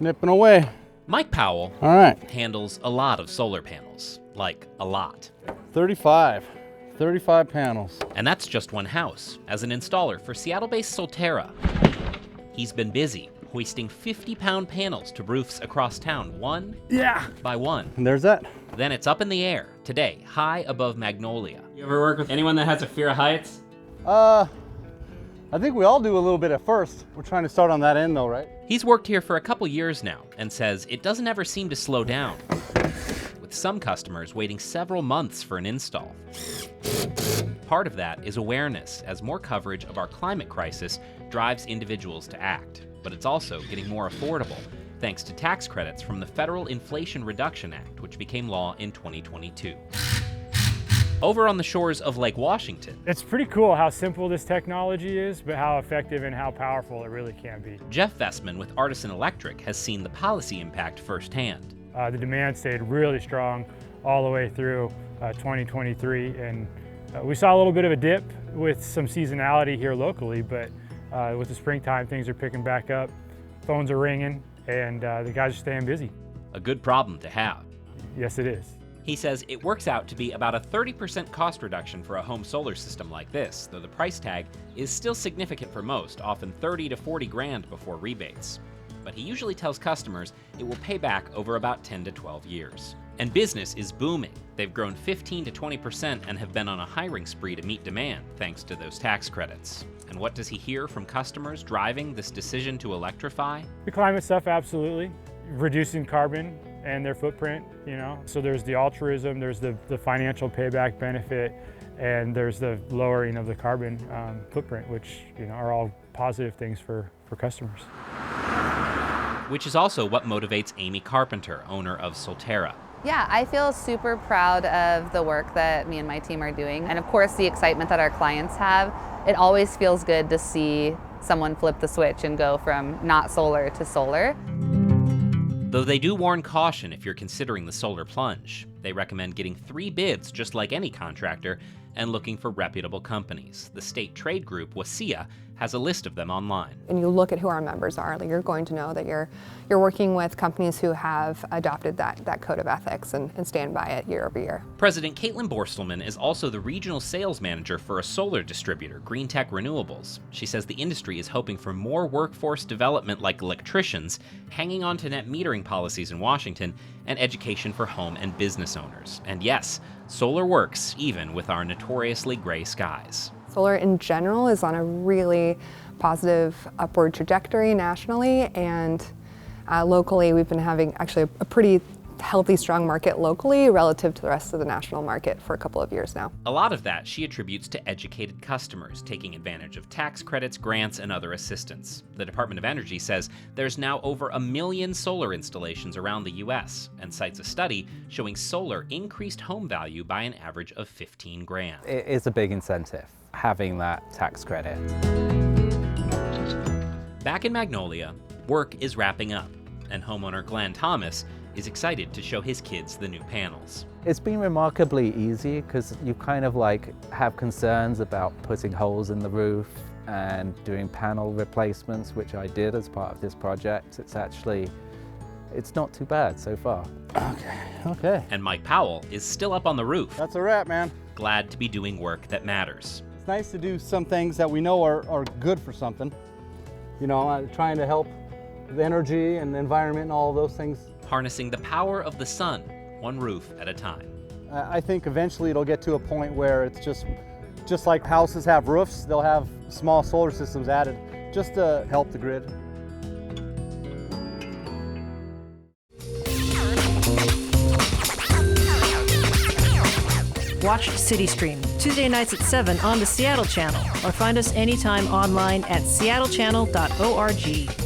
Snipping away. Mike Powell All right. handles a lot of solar panels, like a lot. 35 panels. And that's just one house. As an installer for Seattle-based Sutera, he's been busy hoisting 50-pound panels to roofs across town, one by one. And there's that. Then it's up in the air, today, high above Magnolia. You ever work with anyone that has a fear of heights? I think we all do a little bit at first. We're trying to start on that end though, right? He's worked here for a couple years now and says it doesn't ever seem to slow down, with some customers waiting several months for an install. Part of that is awareness, as more coverage of our climate crisis drives individuals to act. But it's also getting more affordable, thanks to tax credits from the Federal Inflation Reduction Act, which became law in 2022. Over on the shores of Lake Washington, it's pretty cool how simple this technology is, but how effective and how powerful it really can be. Jeff Vestman with Artisan Electric has seen the policy impact firsthand. The demand stayed really strong all the way through 2023, and we saw a little bit of a dip with some seasonality here locally, but with the springtime, things are picking back up, phones are ringing, and the guys are staying busy. A good problem to have. Yes, it is. He says it works out to be about a 30% cost reduction for a home solar system like this, though the price tag is still significant for most, often 30 to 40 grand before rebates. But he usually tells customers it will pay back over about 10 to 12 years. And business is booming. They've grown 15 to 20% and have been on a hiring spree to meet demand, thanks to those tax credits. And what does he hear from customers driving this decision to electrify? The climate stuff, absolutely. Reducing carbon and their footprint, you know. So there's the altruism, there's the financial payback benefit, and there's the lowering of the carbon footprint, which, you know, are all positive things for customers. Which is also what motivates Amy Carpenter, owner of Sutera. Yeah, I feel super proud of the work that me and my team are doing, and of course the excitement that our clients have. It always feels good to see someone flip the switch and go from not solar to solar. Though they do warn caution if you're considering the solar plunge. They recommend getting 3 bids just like any contractor and looking for reputable companies. The state trade group, WASIA, has a list of them online. And you look at who our members are, like you're going to know that you're working with companies who have adopted that code of ethics and stand by it year over year. President Caitlin Borstelman is also the regional sales manager for a solar distributor, Green Tech Renewables. She says the industry is hoping for more workforce development like electricians, hanging on to net metering policies in Washington, and education for home and business owners. And yes, solar works even with our notoriously gray skies. Solar in general is on a really positive upward trajectory nationally, and locally we've been having actually a pretty healthy, strong market locally relative to the rest of the national market for a couple of years now. A lot of that she attributes to educated customers taking advantage of tax credits, grants, and other assistance. The Department of Energy says there's now over 1 million solar installations around the U.S. and cites a study showing solar increased home value by an average of 15 grand. It is a big incentive, having that tax credit. Back in Magnolia, work is wrapping up, and homeowner Glenn Thomas is excited to show his kids the new panels. It's been remarkably easy because you kind of like have concerns about putting holes in the roof and doing panel replacements, which I did as part of this project. It's not too bad so far. Okay. And Mike Powell is still up on the roof, That's a wrap, man. glad to be doing work that matters. It's nice to do some things that we know are good for something. You know, trying to help the energy and the environment and all of those things. Harnessing the power of the sun, one roof at a time. I think eventually it'll get to a point where it's just like houses have roofs, they'll have small solar systems added just to help the grid. Watch City Stream Tuesday nights at 7 on the Seattle Channel, or find us anytime online at seattle.gov.